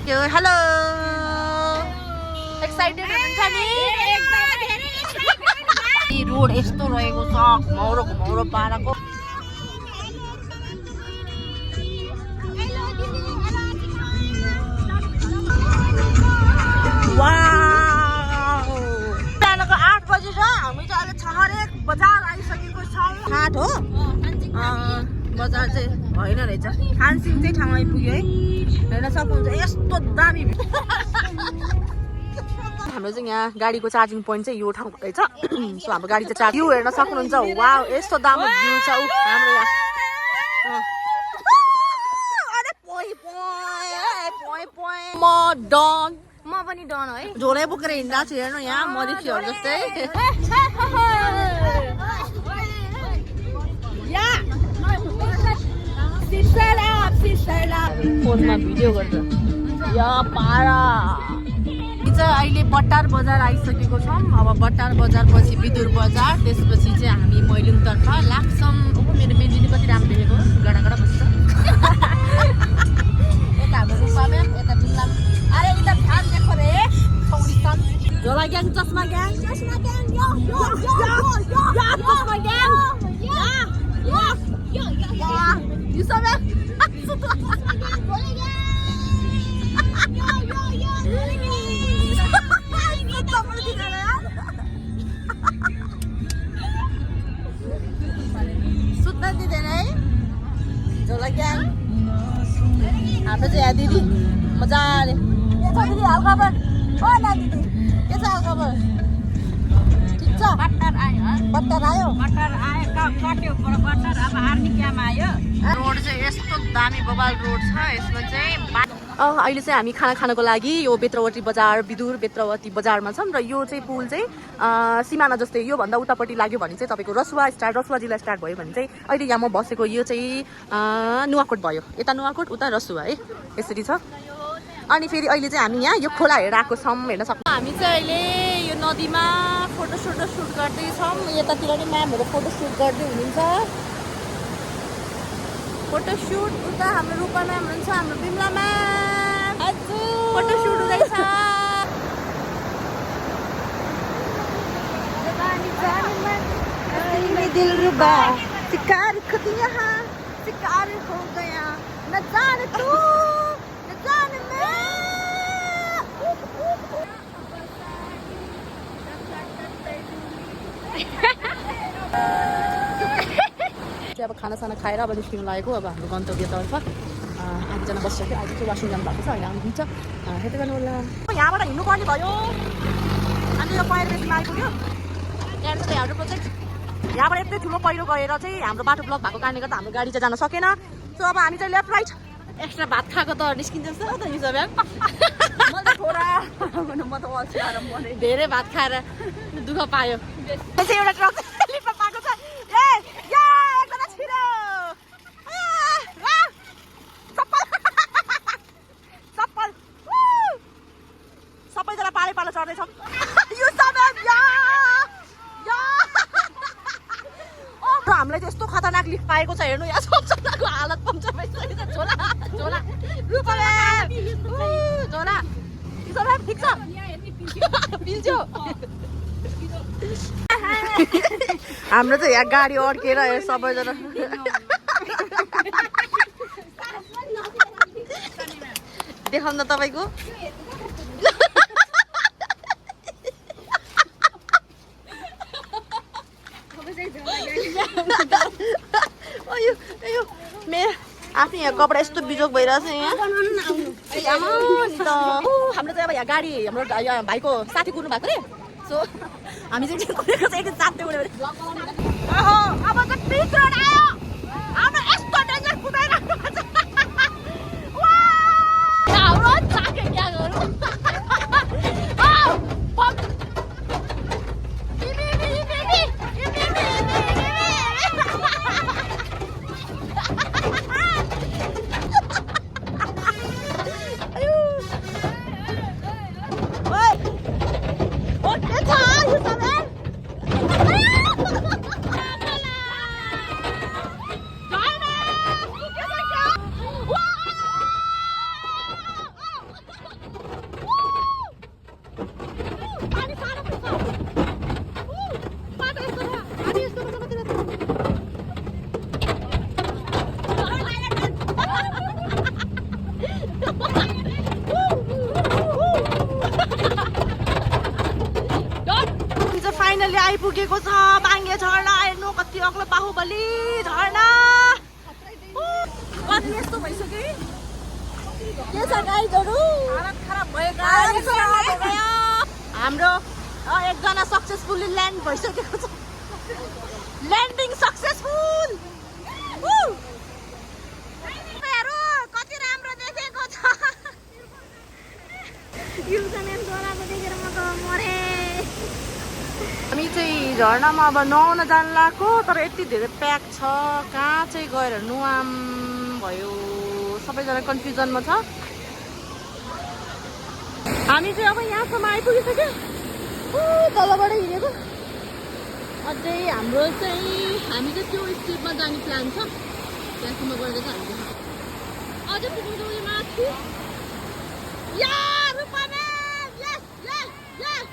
यो hello excited हुनुहुन्छ नि रोड यस्तो रहेको छ घुमाउरो पाराको वाउ बिहानको 8 बजे छ हामी चाहिँ अहिले छहरेक बजार आइसकेको छौँ हाट हो बजार चाहिँ होइन रहेछ खानसिङ चाहिँ ठाउँ आइपुग्यो है हेर्न सक्नुहुन्छ यस्तो दामी हाम्रो चाहिँ यहाँ गाडीको चार्जिङ पोइन्ट चाहिँ यो ठाउँ रहेछ सो हाम्रो गाडी चाहिँ चार्ज भ्यू हेर्न सक्नुहुन्छ वाउ यस्तो दामी भ्यू छ हाम्रो यहाँ म डन म पनि डन है झोलै बोकेर हिँड्दा छु हेर्नु यहाँ मदेखिहरू जस्तै फोनमा भिडियो गर्छ या पारा चाहिँ अहिले बट्टार बजार आइसकेको छौँ अब बट्टार बजार पछि बिदुर बजार त्यसपछि चाहिँ हामी मैलुङतर्फ लाग्छौँ मेरो मेन्जिनी कति राम्रो देखेको गडा बस्छ यता हाम्रो रूपा म्याम यता बिमला अरे यता फ्यान देखो रे छौरी सन झोला ग्याङ चस्मा ग्याङ चस्मा ग्याङ यो सब सुत्न दिँदैन है झोला ग्याङ हाम्रो चाहिँ यहाँ दिदी मजाले दिदी हालखबर ओ नानी के छ हालखबर ठिक छ बट्टर आयो कट्यो बट्टर अब आर्मी क्याम्प आयो रोड चाहिँ यस्तो दामी बबाल रोड छ यसमा चाहिँ अहिले चाहिँ हामी खाना खानको लागि यो बेत्रवती बजार बिदुर बेत्रवती बजारमा छौँ र यो चाहिँ पुल चाहिँ सिमाना जस्तै योभन्दा उतापट्टि लाग्यो भने चाहिँ तपाईँको रसुवा जिल्ला स्टार्ट भयो भने चाहिँ अहिले यहाँ म बसेको यो चाहिँ नुवाकोट भयो यता नुवाकोट उता रसुवा है यसरी छ अनि फेरि अहिले चाहिँ हामी यहाँ यो खोला हेरेर आएको छौँ हेर्न सक्छौँ हामी चाहिँ अहिले यो नदीमा फोटोसुट गर्दैछौँ यतातिर नि म्यामहरू फोटोसुट गर्दै हुनुहुन्छ फोटोसुट उता हाम्रो रूपा म्याम हुनुहुन्छ हाम्रो बिमला म्याम फोटोसुट हुँदैछ दिलरुबा शिकार खुद यहाँ शिकार हो गया न जाने तू न जाने मैं अब खानासाना खाएर अब निस्किनु लागेको अब हाम्रो गन्तव्यतर्फ आधीजना बसिसक्यो अहिले चाहिँ वासिङ जानु भएको छ अहिले आउनुहुन्छ हेर्दै गर्नु होला यहाँबाट हिँड्नुपर्ने भयो अनि यो पहिरो बेसीमा आइपुग्यो त्यहाँबाट चाहिँ हाम्रो प्रोजेक्ट यहाँबाट यत्रो ठुलो पहिरो गएर चाहिँ हाम्रो बाटो ब्लक भएको कारणले गर्दा हाम्रो गाडी चाहिँ जान सकेन सो अब हामी चाहिँ लेफ्ट राइट एक्स्ट्रा भात खाएको त निस्किन्छ जस्तो त नि सब धेरै भात खाएर दुःख पायो त्यसै एउटा ट्रक लिफ्टमा पाएको छ सबैजना पालै पालो चढ्दैछौँ हामीलाई चाहिँ यस्तो खतरनाक लिफ्ट पाएको छ हेर्नु यहाँ सबजनाको हालत पम्चर भइसकेको छ झोला रूपा झोला ठिक छ पिल्छ्यो हाम्रो चाहिँ यहाँ गाडी अड्केर सबैजना देखाउनु त तपाईँको आफ्नो यहाँ कपडा यस्तो बिजोग भइरहेछ यहाँ हाम्रो चाहिँ अब यहाँ गाडी हाम्रो यहाँ भाइको साथी कुर्नु भएको रे सो हामी चाहिँ कुरेको चाहिँ एकदिन साथै उड्यो अब चाहिँ पिच रोड आयो हाम्रो यस्तो डेन्जर कुदाइरहेको छ हाम्रो चाके क्या गरौँ देखिएको छ बाङ्गे झरना हेर्नु कति अग्लो बाहुबली झरना कति यस्तो भइसक्यो के छ गाइजहरु हालत खराब भयो हाम्रो एकजना सक्सेसफुली ल्यान्ड भइसकेको छ ल्यान्डिङ सक्सेसफुल कति राम्रो देखेको छ हामी चाहिँ झरनामा अब नुहाउन जान लाग्यो तर यति धेरै प्याक छ कहाँ चाहिँ गएर नुहाम भयो सबैजना कन्फ्युजनमा छ हामी चाहिँ अब यहाँसम्म आइपुगिसक्यो तलबाट हिँडेको अझै हाम्रो चाहिँ हामी चाहिँ त्यो स्ट्रिटमा जाने प्लान छ त्यहाँसम्म गएर चाहिँ हामी अझै पुग्नु माथि या रुपा म्याम यस यस यस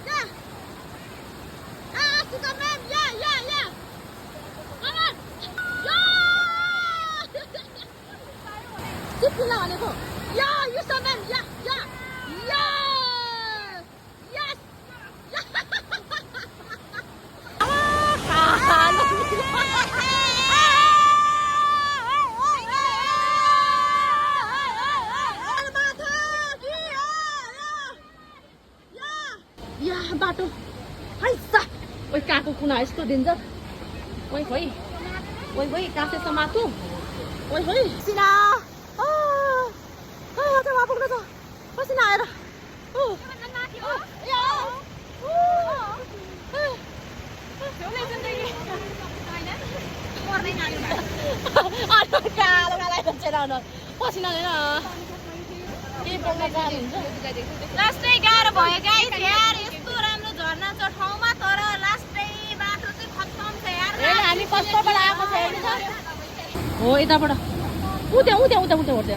या सुका ma'am yeah yeah yeah com on या चिप्पिला भनेको या युसा म्याम या या या यस बाटो हैसा ओइ काको कुना यस्तो डेन्जर ओइ खोइ ओइ ओइ कासेछ माथु ओइ ओइ सिना त्यो वा पुग्नु छ पसिना आएर पसिना लास्टै गाह्रो भयो गाइस यार यस्तो राम्रो झरना छ ठाउँमा तर लास्टै बाटो चाहिँ खत्तम छ यार हामी कस्तोबाट आएको छ हो यताबाट उता उता उता उता उता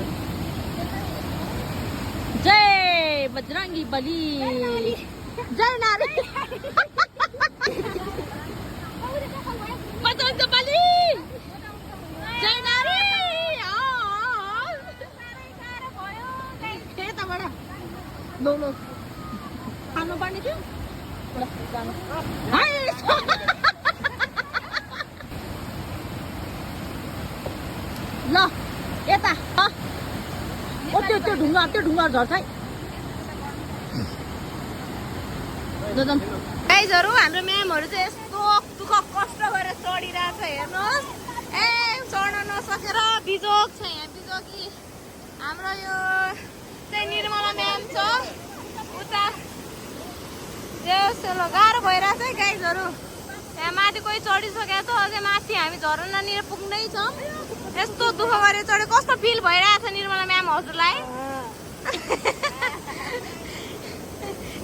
जय बजरंगी बली जय नारी बजरंगी बली जय नारी लो लो खानु पर्ने थियो ल यता त्यो ढुङ्गा झर्छ है गाइजहरु हाम्रो म्यामहरु चाहिँ यस्तो दुःख कष्ट गरेर चढिरहेछ हेर्नुहोस् ए चढ्न नसकेर बिजोग छ यहाँ बिजोगी हाम्रो यो चाहिँ निर्मला म्याम छ उता सेलो गाह्रो भइरहेछ है गाइजहरु त्यहाँ माथि कोही चढिसकेको छ अझै माथि हामी झरनानिर पुग्नै छौँ यस्तो दुःख गरेर चढे कस्तो फिल भइरहेछ निर्मला म्याम हजुरलाई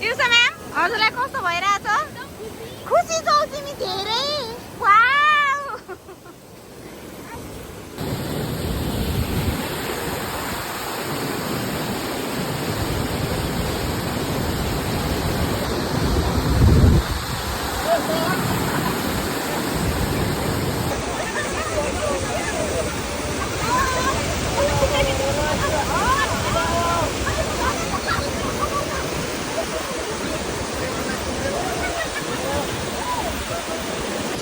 युसा म्याम हजुरलाई कस्तो भइरहेछ खुसी छौ तिमी धेरै वाउ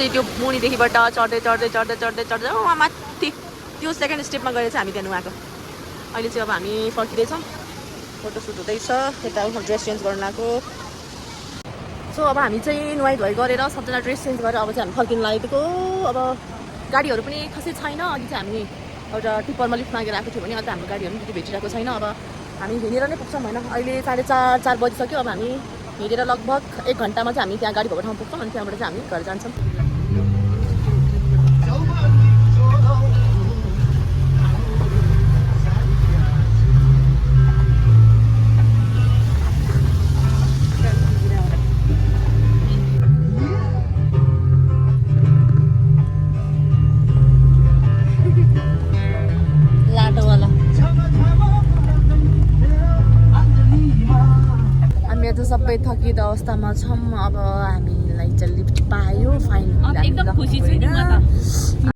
त्यो मुनिदेखिबाट चढ्दै वहाँ माथि त्यो सेकेन्ड स्टेपमा गएर चाहिँ हामी त्यहाँ नुहाएको अहिले चाहिँ अब हामी फर्किँदैछौँ फोटोसुट हुँदैछ यता ड्रेस चेन्ज गर्न आएको सो अब हामी चाहिँ नुहाइ गरेर सबजना ड्रेस चेन्ज गरेर अब चाहिँ हामी फर्किनु लागेको अब गाडीहरू पनि खासै छैन अघि चाहिँ हामी एउटा टिप्परमा लिफ्ट मागेर आएको थियो भने अन्त हाम्रो गाडीहरू पनि त्यति भेटिरहेको छैन अब हामी हिँडेर नै पुग्छौँ होइन अहिले 4:30 बजिसक्यो अब हामी हिँडेर लगभग 1 घन्टामा चाहिँ हामी त्यहाँ गाडी भएको ठाउँ पुग्छौँ अनि त्यहाँबाट चाहिँ हामी घर जान्छौँ सबै थकित अवस्थामा छौँ अब हामीलाई चाहिँ लिफ्ट पायो फाइन एकदम खुसी छु नि म त